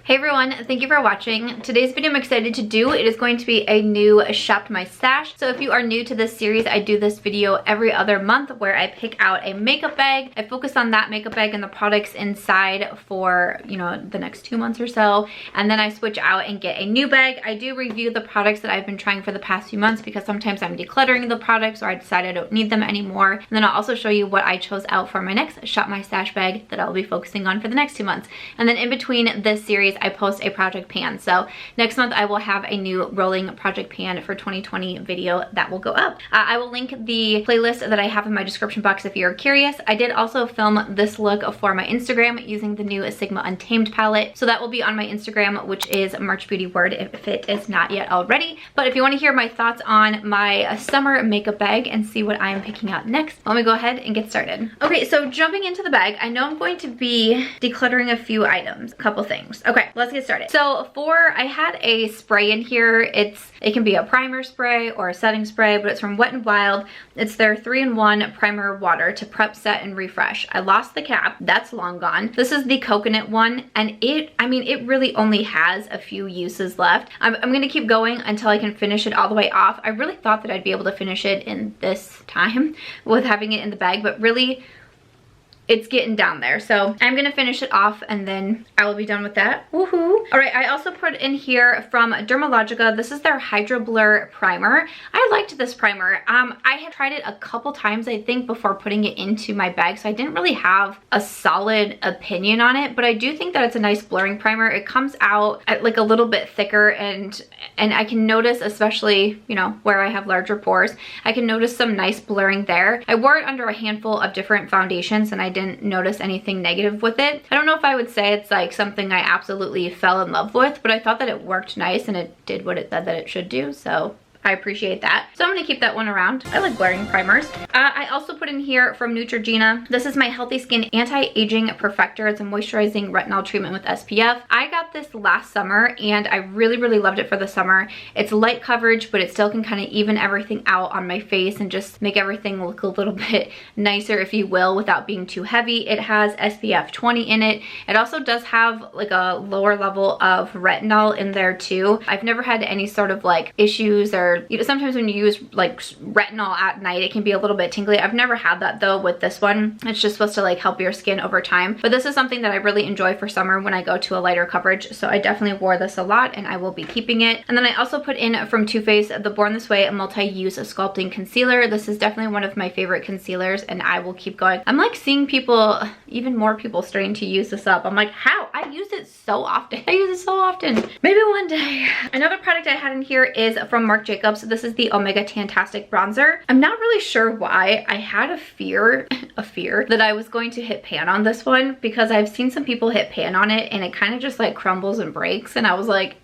Hey everyone, thank you for watching. Today's video I'm excited to do. It is going to be a new Shop My Stash. So if you are new to this series, I do this video every other month where I pick out a makeup bag. I focus on that makeup bag and the products inside for, you know, the next 2 months or so. And then I switch out and get a new bag. I do review the products that I've been trying for the past few months because sometimes I'm decluttering the products or I decide I don't need them anymore. And then I'll also show you what I chose out for my next Shop My Stash bag that I'll be focusing on for the next 2 months. And then in between this series, I post a project pan. So next month I will have a new rolling project pan for 2020 video that will go up. I will link the playlist that I have in my description box if you're curious. I did also film this look for my Instagram using the new Sigma Untamed palette. So that will be on my Instagram, which is March Beauty Word if it is not yet already. But if you want to hear my thoughts on my summer makeup bag and see what I am picking out next, let me go ahead and get started. Okay, so jumping into the bag, I know I'm going to be decluttering a few items, a couple things. Okay, let's get started. So I had a spray in here. It can be a primer spray or a setting spray, but it's from Wet n Wild. It's their 3-in-1 primer water to prep, set, and refresh. I lost the cap. That's long gone. This is the coconut one, and it really only has a few uses left. I'm gonna keep going until I can finish it all the way off. I really thought that I'd be able to finish it in this time with having it in the bag, but really, it's getting down there. So I'm gonna finish it off and then I will be done with that. Woohoo. All right, I also put in here from Dermalogica. This is their HydraBlur primer. I liked this primer. I had tried it a couple times, I think, before putting it into my bag, so I didn't really have a solid opinion on it, but I do think that it's a nice blurring primer. It comes out like a little bit thicker, and I can notice, especially, you know, where I have larger pores, I can notice some nice blurring there. I wore it under a handful of different foundations and I didn't notice anything negative with it. I don't know if I would say it's like something I absolutely fell in love with, but I thought that it worked nice and it did what it said that it should do, so I appreciate that. So I'm gonna keep that one around. I like blurring primers. I also put in here from Neutrogena. This is my Healthy Skin Anti-Aging Perfector. It's a moisturizing retinol treatment with SPF. I got this last summer and I really, really loved it for the summer. It's light coverage, but it still can kind of even everything out on my face and just make everything look a little bit nicer, if you will, without being too heavy. It has SPF 20 in it. It also does have like a lower level of retinol in there too. I've never had any sort of like issues, or you know, sometimes when you use like retinol at night, it can be a little bit tingly. I've never had that though with this one. It's just supposed to like help your skin over time. But this is something that I really enjoy for summer when I go to a lighter coverage. So I definitely wore this a lot and I will be keeping it. And then I also put in from Too Faced the Born This Way multi-use sculpting concealer. This is definitely one of my favorite concealers and I will keep going. I'm like seeing people, even more people starting to use this up. I'm like, how? I use it so often. I use it so often. Maybe one day. Another product I had in here is from Marc Jacobs. This is the Omega Tantastic Bronzer. I'm not really sure why. I had a fear that I was going to hit pan on this one because I've seen some people hit pan on it and it kind of just like crumbles and breaks, and I was like,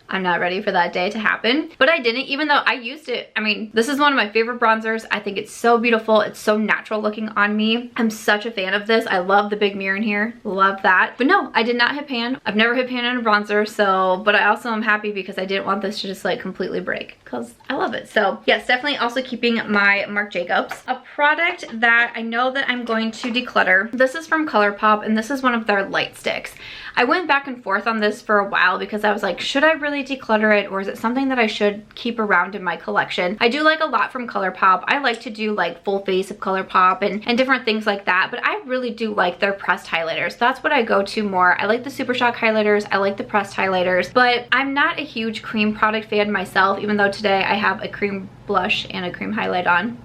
I'm not ready for that day to happen. But I didn't, even though I used it. I mean, this is one of my favorite bronzers. I think it's so beautiful. It's so natural looking on me. I'm such a fan of this. I love the big mirror in here. Love that. But no, I did not hit pan. I've never hit pan on a bronzer, so, but I also am happy because I didn't want this to just like completely break because I love it. So yes, definitely also keeping my Marc Jacobs. A product that I know that I'm going to declutter. This is from Colourpop and this is one of their light sticks. I went back and forth on this for a while because I was like, should I really declutter it or is it something that I should keep around in my collection? I do like a lot from Colourpop. I like to do like full face of Colourpop and different things like that, but I really do like their pressed highlighters. That's what I go to more. I like the Super Shock highlighters. I like the pressed highlighters, but I'm not a huge cream product fan myself, even though today I have a cream blush and a cream highlight on.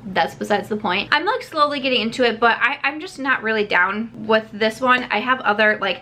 That's besides the point. I'm like slowly getting into it, but I'm just not really down with this one. I have other, like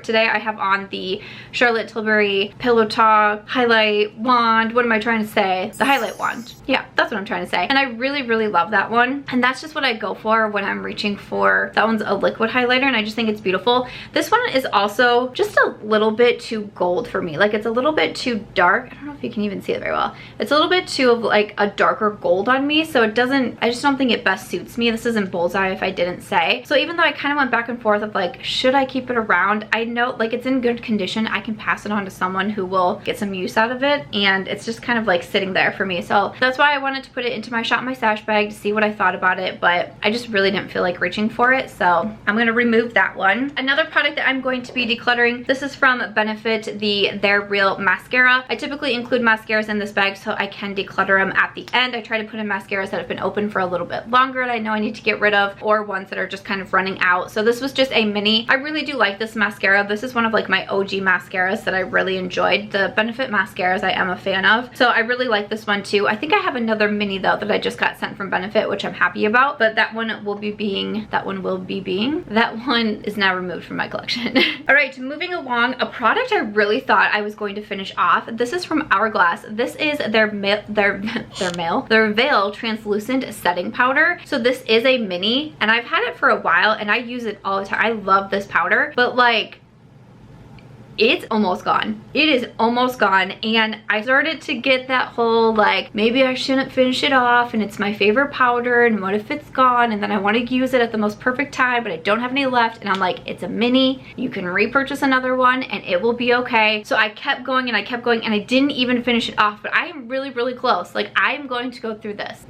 today I have on the Charlotte Tilbury Pillow Talk highlight wand. What am I trying to say? The highlight wand. Yeah, that's what I'm trying to say. And I really, really love that one. And that's just what I go for when I'm reaching for, that one's a liquid highlighter and I just think it's beautiful. This one is also just a little bit too gold for me. Like it's a little bit too dark. I don't know if you can even see it very well. It's a little bit too of like a darker gold on me, so it doesn't just don't think it best suits me. This isn't Bullzeye if I didn't say. So even though I kind of went back and forth of like, should I keep it around? I know like it's in good condition. I can pass it on to someone who will get some use out of it, and it's just kind of like sitting there for me. So that's why I wanted to put it into my Shop My Stash bag to see what I thought about it, but I just really didn't feel like reaching for it. So I'm gonna remove that one. Another product that I'm going to be decluttering, this is from Benefit, the They're Real mascara. I typically include mascaras in this bag so I can declutter them at the end. I try to put in mascaras that have been open for a little bit longer that I know I need to get rid of, or ones that are just kind of running out. So this was just a mini. I really do like this mascara. This is one of like my OG mascaras that I really enjoyed. The Benefit mascaras I am a fan of, so I really like this one too. I think I have another mini though that I just got sent from Benefit, which I'm happy about, but that one is now removed from my collection. All right, moving along, a product I really thought I was going to finish off. This is from Hourglass. This is their Veil Translucent Setting Powder. So this is a mini, and I've had it for a while, and I use it all the time. I love this powder, but like, it's almost gone. It is almost gone, and I started to get that whole like, maybe I shouldn't finish it off, and it's my favorite powder, and what if it's gone, and then I want to use it at the most perfect time, but I don't have any left, and I'm like, it's a mini, you can repurchase another one and it will be okay. So I kept going and I kept going, and I didn't even finish it off, but I am really, really close. Like, I am going to go through this.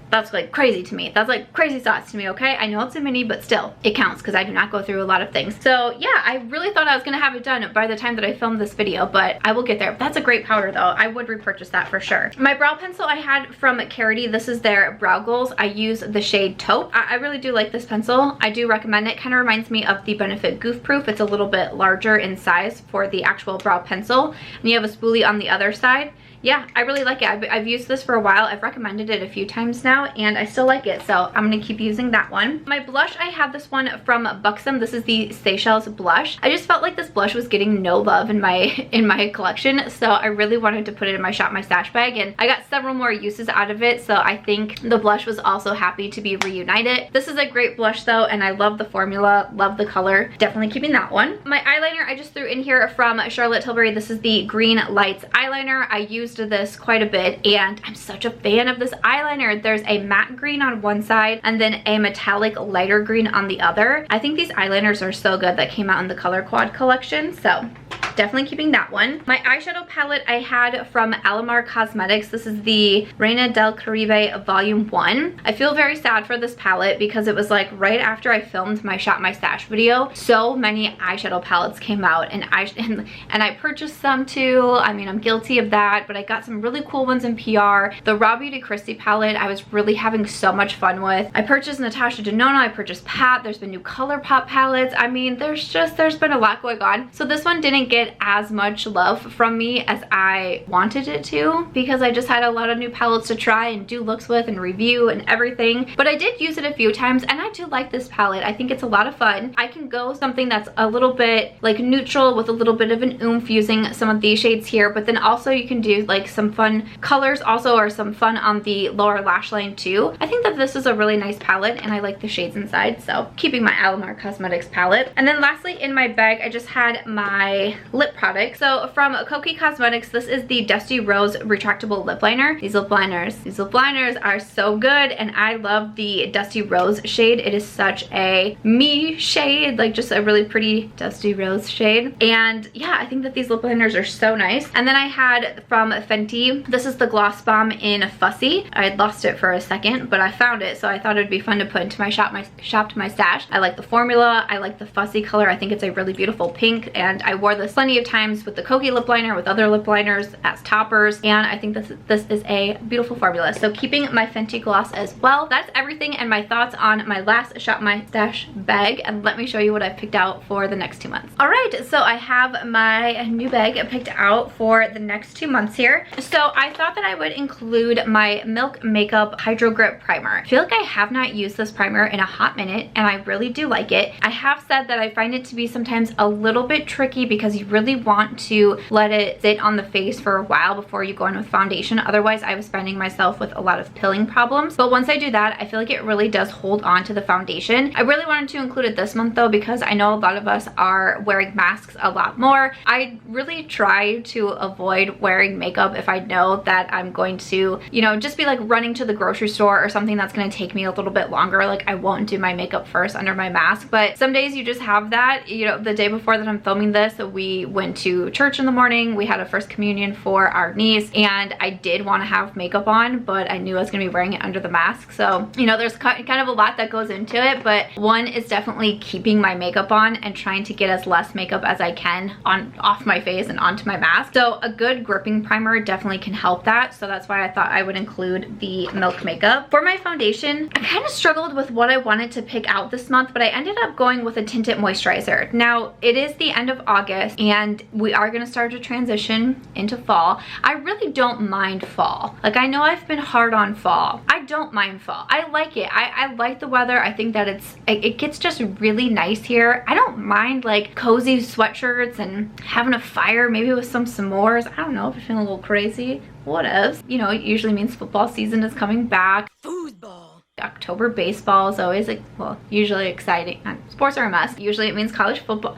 That's like crazy to me. That's like crazy thoughts to me, okay? I know it's a mini, but still, it counts because I do not go through a lot of things. So yeah, I really thought I was gonna have it done by the time that I filmed this video, but I will get there. That's a great powder though. I would repurchase that for sure. My brow pencil I had from Karity. This is their Brow Goals. I use the shade Taupe. I really do like this pencil. I do recommend it. Kind of reminds me of the Benefit Goof Proof. It's a little bit larger in size for the actual brow pencil. And you have a spoolie on the other side. Yeah, I really like it. I've used this for a while. I've recommended it a few times now, and I still like it, so I'm gonna keep using that one. My blush, I have this one from Buxom. This is the Seychelles blush. I just felt like this blush was getting no love in my collection, so I really wanted to put it in my Shop My Stash bag, and I got several more uses out of it, so I think the blush was also happy to be reunited. This is a great blush though, and I love the formula, love the color. Definitely keeping that one. My eyeliner I just threw in here from Charlotte Tilbury. This is the Green Lights eyeliner. I used this quite a bit, and I'm such a fan of this eyeliner. There's a matte green on one side and then a metallic lighter green on the other. I think these eyeliners are so good that came out in the Color Quad collection, so definitely keeping that one. My eyeshadow palette I had from Alamar Cosmetics. This is the Reina del Caribe Volume 1. I feel very sad for this palette because it was like right after I filmed my Shop My Stash video. So many eyeshadow palettes came out, and I purchased some too. I mean, I'm guilty of that, but I got some really cool ones in PR. The Raw Beauty Christie palette I was really having so much fun with. I purchased Natasha Denona, I purchased Pat. There's been new Colourpop palettes. I mean, there's been a lot going on. So this one didn't get as much love from me as I wanted it to, because I just had a lot of new palettes to try and do looks with and review and everything. But I did use it a few times, and I do like this palette. I think it's a lot of fun. I can go something that's a little bit like neutral with a little bit of an oomph using some of these shades here, but then also you can do like some fun colors also, or some fun on the lower lash line too. I think that this is a really nice palette, and I like the shades inside, so keeping my Alamar Cosmetics palette. And then lastly in my bag I just had my lip product. So from Kokie Cosmetics, this is the Dusty Rose Retractable Lip Liner. These lip liners are so good, and I love the Dusty Rose shade. It is such a me shade, like just a really pretty Dusty Rose shade. And yeah, I think that these lip liners are so nice. And then I had from Fenty, this is the Gloss Bomb in Fussy. I had lost it for a second, but I found it, so I thought it would be fun to put into my Shop My Stash. I like the formula. I like the fussy color. I think it's a really beautiful pink, and I wore this plenty of times with the Kokie lip liner, with other lip liners as toppers, and I think this is a beautiful formula. So keeping my Fenty gloss as well. That's everything and my thoughts on my last Shop My Stash bag, and let me show you what I've picked out for the next 2 months. All right, so I have my new bag picked out for the next 2 months here. So I thought that I would include my Milk Makeup Hydro Grip Primer. I feel like I have not used this primer in a hot minute, and I really do like it. I have said that I find it to be sometimes a little bit tricky because you really want to let it sit on the face for a while before you go in with foundation. Otherwise, I was finding myself with a lot of pilling problems. But once I do that, I feel like it really does hold on to the foundation. I really wanted to include it this month though, because I know a lot of us are wearing masks a lot more. I really try to avoid wearing makeup if I know that I'm going to, you know, just be like running to the grocery store or something that's going to take me a little bit longer. Like I won't do my makeup first under my mask. But some days you just have that. You know, the day before that I'm filming this, we went to church in the morning. We had a first communion for our niece, and I did want to have makeup on, but I knew I was going to be wearing it under the mask. So, you know, there's kind of a lot that goes into it, but one is definitely keeping my makeup on and trying to get as less makeup as I can off my face and onto my mask. So a good gripping primer definitely can help that. So that's why I thought I would include the Milk makeup. For my foundation, I kind of struggled with what I wanted to pick out this month, but I ended up going with a tinted moisturizer. Now, it is the end of August and we are going to start to transition into fall. I really don't mind fall. Like, I know I've been hard on fall. I don't mind fall. I like it. I like the weather. I think that it gets just really nice here. I don't mind like cozy sweatshirts and having a fire, maybe with some s'mores. I don't know if I'm feeling a little crazy. Whatevs. You know, it usually means football season is coming back. Football. October baseball is always like, well, usually exciting. Sports are a mess. Usually it means college football.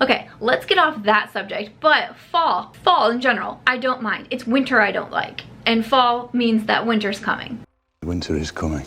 Okay, let's get off that subject. But fall in general, I don't mind. It's winter I don't like. And fall means that winter's coming. Winter is coming.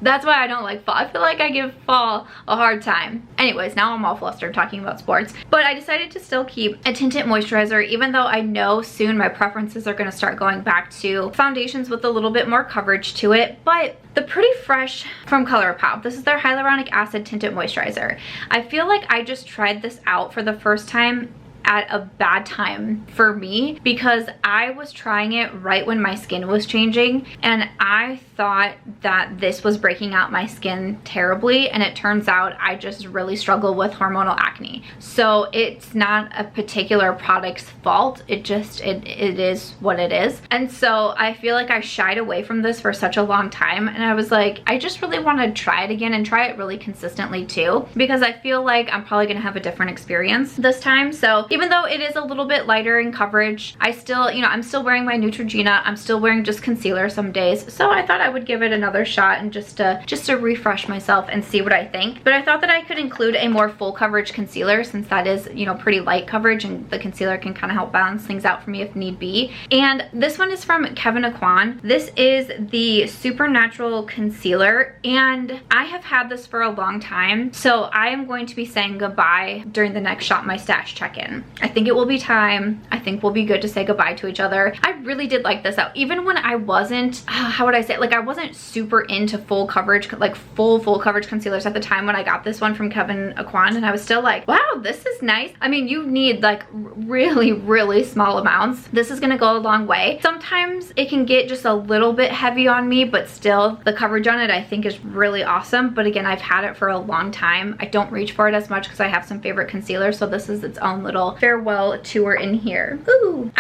That's why I don't like fall. I feel like I give fall a hard time. Anyways, now I'm all flustered talking about sports. But I decided to still keep a tinted moisturizer, even though I know soon my preferences are going to start going back to foundations with a little bit more coverage to it. But the Pretty Fresh from Colourpop, this is their hyaluronic acid tinted moisturizer. I feel like I just tried this out for the first time at a bad time for me, because I was trying it right when my skin was changing and I thought that this was breaking out my skin terribly, and it turns out I just really struggle with hormonal acne. So it's not a particular product's fault, it is what it is. And so I feel like I shied away from this for such a long time, and I was like, I just really want to try it again and try it really consistently too, because I feel like I'm probably gonna have a different experience this time. So even though it is a little bit lighter in coverage, I still, you know, I'm still wearing my Neutrogena. I'm still wearing just concealer some days. So I thought I would give it another shot and just to refresh myself and see what I think. But I thought that I could include a more full coverage concealer, since that is, you know, pretty light coverage, and the concealer can kind of help balance things out for me if need be. And this one is from Kevyn Aucoin. This is the Supernatural Concealer, and I have had this for a long time. So I am going to be saying goodbye during the next Shop My Stash check-in. I think it will be time. I think we'll be good to say goodbye to each other. I really did like this out. Even when I wasn't, how would I say it? Like, I wasn't super into full coverage, like full coverage concealers at the time when I got this one from Kevyn Aucoin, and I was still like, wow, this is nice. I mean, you need like really small amounts. This is gonna go a long way. Sometimes it can get just a little bit heavy on me, but still the coverage on it I think is really awesome. But again, I've had it for a long time. I don't reach for it as much because I have some favorite concealers, so this is its own little farewell tour in here. Ooh.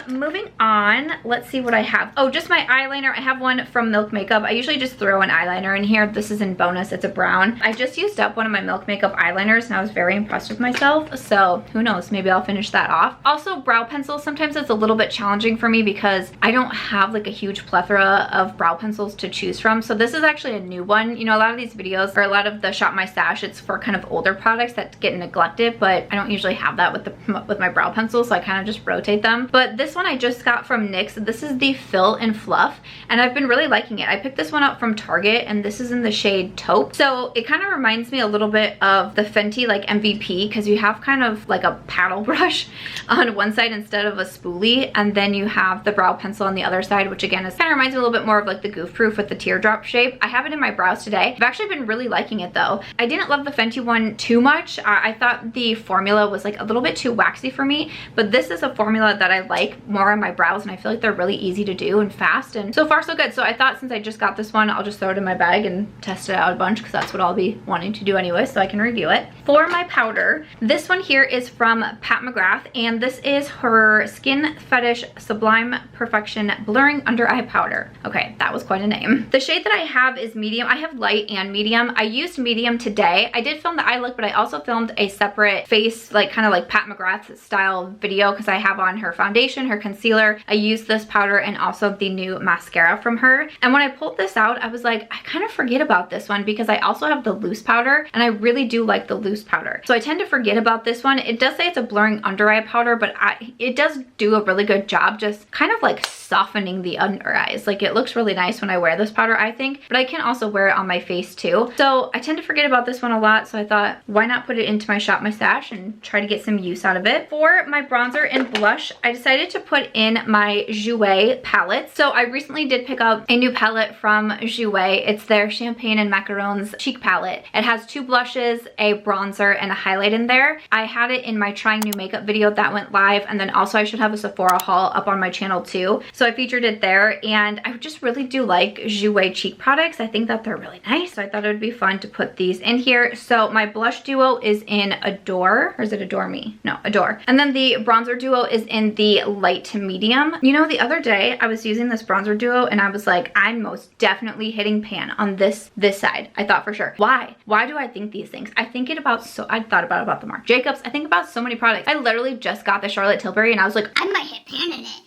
Moving on, let's see what I have. Oh, just my eyeliner. I have one from Milk Makeup. I usually just throw an eyeliner in here. This is in bonus. It's a brown. I just used up one of my Milk Makeup eyeliners and I was very impressed with myself. So who knows, maybe I'll finish that off. Also, brow pencils. Sometimes it's a little bit challenging for me because I don't have like a huge plethora of brow pencils to choose from. So this is actually a new one. You know, a lot of these videos, or a lot of the Shop My Stash, it's for kind of older products that get neglected, but I don't usually have that with my brow pencils, so I kind of just rotate them. But this one I just got from NYX. This is the Fill and Fluff, and I've been really liking it. I picked this one up from Target, and this is in the shade Taupe. So it kind of reminds me a little bit of the Fenty like MVP, because you have kind of like a paddle brush on one side instead of a spoolie, and then you have the brow pencil on the other side, which again is kind of reminds me a little bit more of like the Goof Proof with the teardrop shape. I have it in my brows today. I've actually been really liking it though. I didn't love the Fenty one too much. I thought the formula was like a little bit too waxy for me, but this is a formula that I like more on my brows, and I feel like they're really easy to do and fast, and so far so good. So I thought since I just got this one, I'll just throw it in my bag and test it out a bunch, because that's what I'll be wanting to do anyway, so I can review it. For my powder, this one here is from Pat McGrath, and this is her Skin Fetish Sublime Perfection Blurring Under Eye Powder. Okay, that was quite a name. The shade that I have is medium. I have light and medium. I used medium today. I did film the eye look, but I also filmed a separate face, like kind of like Pat McGrath McGrath style video because I have on her foundation, her concealer. I used this powder and also the new mascara from her. And when I pulled this out, I was like, I kind of forget about this one because I also have the loose powder and I really do like the loose powder. So I tend to forget about this one. It does say it's a blurring under eye powder, but it does do a really good job just kind of like softening the under eyes. Like it looks really nice when I wear this powder, I think, but I can also wear it on my face too. So I tend to forget about this one a lot. So I thought, why not put it into my Shop My Stash and try to get some use out of it. For my bronzer and blush, I decided to put in my Jouer palette. So I recently did pick up a new palette from Jouer. It's their Champagne and Macarons cheek palette. It has 2 blushes, a bronzer, and a highlight in there. I had it in my trying new makeup video that went live, and then also I should have a Sephora haul up on my channel too. So I featured it there, and I just really do like Jouer cheek products. I think that they're really nice, so I thought it would be fun to put these in here. So my blush duo is in Adore, or is it Adore Me? No, Adore. And then the bronzer duo is in the light to medium. You know, the other day I was using this bronzer duo and I was like, I'm most definitely hitting pan on this side. I thought for sure. Why do I think these things? I think it about I thought about the Marc Jacobs. I think about so many products. I literally just got the Charlotte Tilbury and I was like, I might hit pan in it.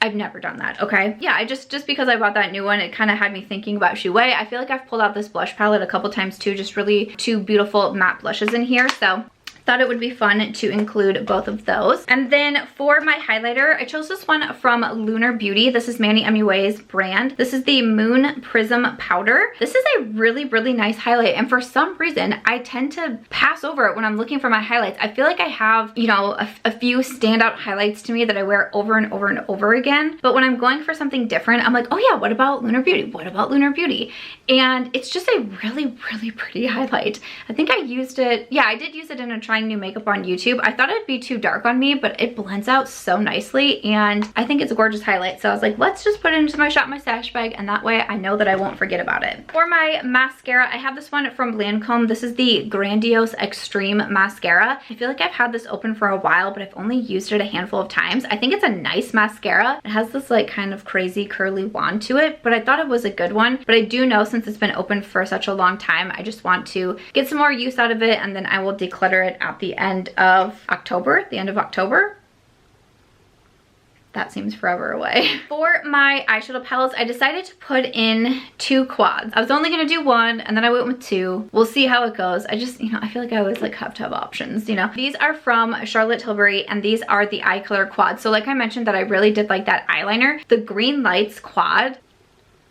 I've never done that, okay? Yeah, I just because I bought that new one, it kind of had me thinking about Jouer. I feel like I've pulled out this blush palette a couple times too, just really 2 beautiful matte blushes in here, so thought it would be fun to include both of those. And then for my highlighter, I chose this one from Lunar Beauty. This is Manny MUA's brand. This is the Moon Prism Powder. This is a really, really nice highlight. And for some reason, I tend to pass over it when I'm looking for my highlights. I feel like I have, you know, a few standout highlights to me that I wear over and over and over again. But when I'm going for something different, I'm like, oh yeah, what about Lunar Beauty? What about Lunar Beauty? And it's just a really, really pretty highlight. I think I used it, yeah, I did use it in a trying new makeup on YouTube. I thought it'd be too dark on me, but it blends out so nicely and I think it's a gorgeous highlight. So I was like, let's just put it into my Shop My Stash bag and that way I know that I won't forget about it. For my mascara, I have this one from Lancome. This is the Grandiose Extreme Mascara. I feel like I've had this open for a while, but I've only used it a handful of times. I think it's a nice mascara. It has this like kind of crazy curly wand to it, but I thought it was a good one. But I do know since it's been open for such a long time, I just want to get some more use out of it and then I will declutter it at the end of October, the end of October. That seems forever away. For my eyeshadow palettes, I decided to put in 2 quads. I was only gonna do 1 and then I went with 2. We'll see how it goes. I just, you know, I feel like I always like have to have options, you know. These are from Charlotte Tilbury and these are the eye color quads. So like I mentioned that I really did like that eyeliner. The Green Lights quad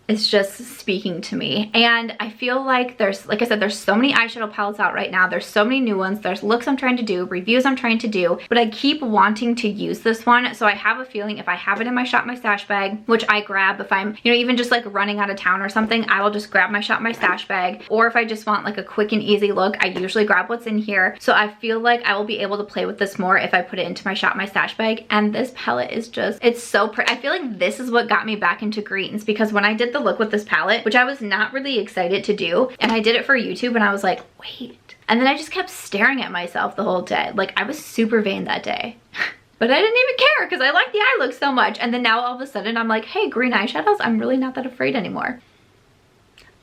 is just speaking to me. And I feel like there's, like I said, there's so many eyeshadow palettes out right now. There's so many new ones. There's looks I'm trying to do, reviews I'm trying to do, but I keep wanting to use this one. So I have a feeling if I have it in my Shop My Stash bag, which I grab if I'm, you know, even just like running out of town or something, I will just grab my Shop My Stash bag. Or if I just want like a quick and easy look, I usually grab what's in here. So I feel like I will be able to play with this more if I put it into my Shop My Stash bag. And this palette is just, it's so pretty. I feel like this is what got me back into greens because when I did the look with this palette, which I was not really excited to do, and I did it for YouTube and I was like, wait. And then I just kept staring at myself the whole day. Like I was super vain that day. But I didn't even care because I like the eye look so much. And then now all of a sudden I'm like, hey, green eyeshadows, I'm really not that afraid anymore.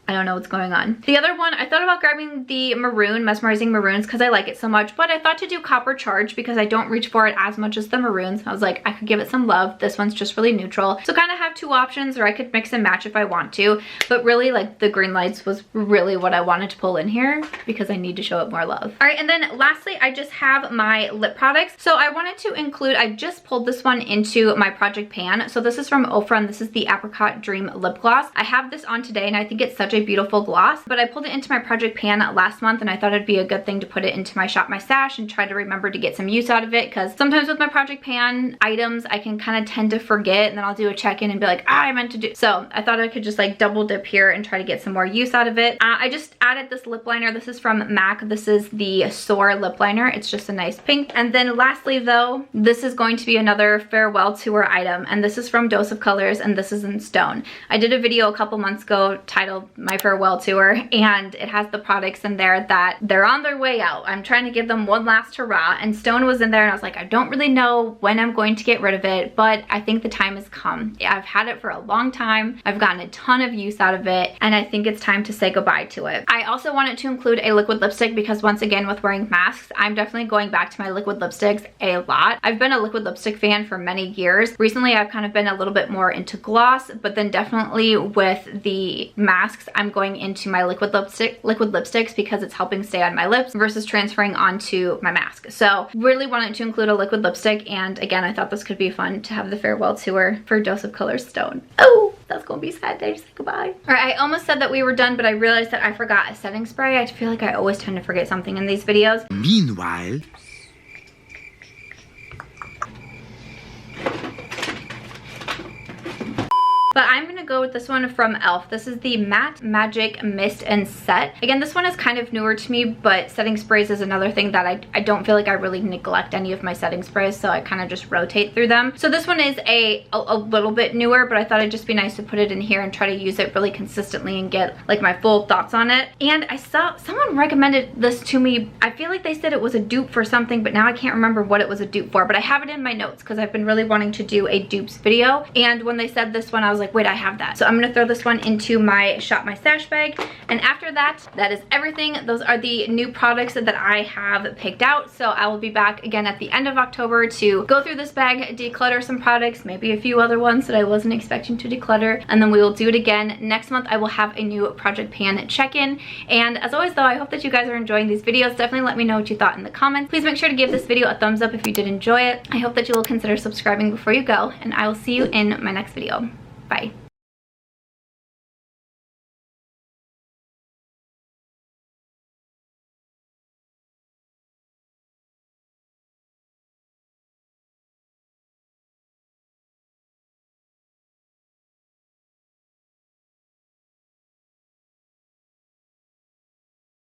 I don't know what's going on. The other one, I thought about grabbing the maroon, Mesmerizing Maroons, because I like it so much, but I thought to do Copper Charge because I don't reach for it as much as the maroons. I was like, I could give it some love. This one's just really neutral. So kind of have 2 options, or I could mix and match if I want to, but really like the Green Lights was really what I wanted to pull in here because I need to show it more love. All right, and then lastly, I just have my lip products. So I wanted to include, I just pulled this one into my project pan. So this is from Ofra and this is the Apricot Dream Lip Gloss. I have this on today and I think it's such a beautiful gloss, but I pulled it into my project pan last month and I thought it'd be a good thing to put it into my Shop My Stash and try to remember to get some use out of it because sometimes with my project pan items I can kind of tend to forget and then I'll do a check-in and be like, I meant to do. So I thought I could just like double dip here and try to get some more use out of it. I just added this lip liner. This is from MAC. This is the Soar Lip Liner. It's just a nice pink. And then lastly though, this is going to be another farewell tour item and this is from Dose of Colors and this is in Stone. I did a video a couple months ago titled my farewell tour, and it has the products in there that they're on their way out. I'm trying to give them one last hurrah, and Stone was in there, and I was like, I don't really know when I'm going to get rid of it, but I think the time has come. I've had it for a long time. I've gotten a ton of use out of it, and I think it's time to say goodbye to it. I also wanted to include a liquid lipstick because once again, with wearing masks, I'm definitely going back to my liquid lipsticks a lot. I've been a liquid lipstick fan for many years. Recently, I've kind of been a little bit more into gloss, but then definitely with the masks, I'm going into my liquid lipsticks because it's helping stay on my lips versus transferring onto my mask. So really wanted to include a liquid lipstick, and again, I thought this could be fun to have the farewell tour for Dose of Color Stone. Oh, that's gonna be sad day to say goodbye. All right, I almost said that we were done, but I realized that I forgot a setting spray. I feel like I always tend to forget something in these videos. Meanwhile, but I'm gonna go with this one from e.l.f. This is the Matte Magic Mist and Set. Again, this one is kind of newer to me, but setting sprays is another thing that I don't feel like I really neglect any of my setting sprays, so I kind of just rotate through them. So this one is a little bit newer, but I thought it'd just be nice to put it in here and try to use it really consistently and get like my full thoughts on it. And I saw someone recommended this to me. I feel like they said it was a dupe for something, but now I can't remember what it was a dupe for, but I have it in my notes because I've been really wanting to do a dupes video. And when they said this one, I was like, wait, I have that. So I'm gonna throw this one into my Shop My Stash bag. And after that, that is everything. Those are the new products that I have picked out. So I will be back again at the end of October to go through this bag, declutter some products, maybe a few other ones that I wasn't expecting to declutter. And then we will do it again. Next month, I will have a new Project Pan check-in. And as always though, I hope that you guys are enjoying these videos. Definitely let me know what you thought in the comments. Please make sure to give this video a thumbs up if you did enjoy it. I hope that you will consider subscribing before you go, and I will see you in my next video. Bye.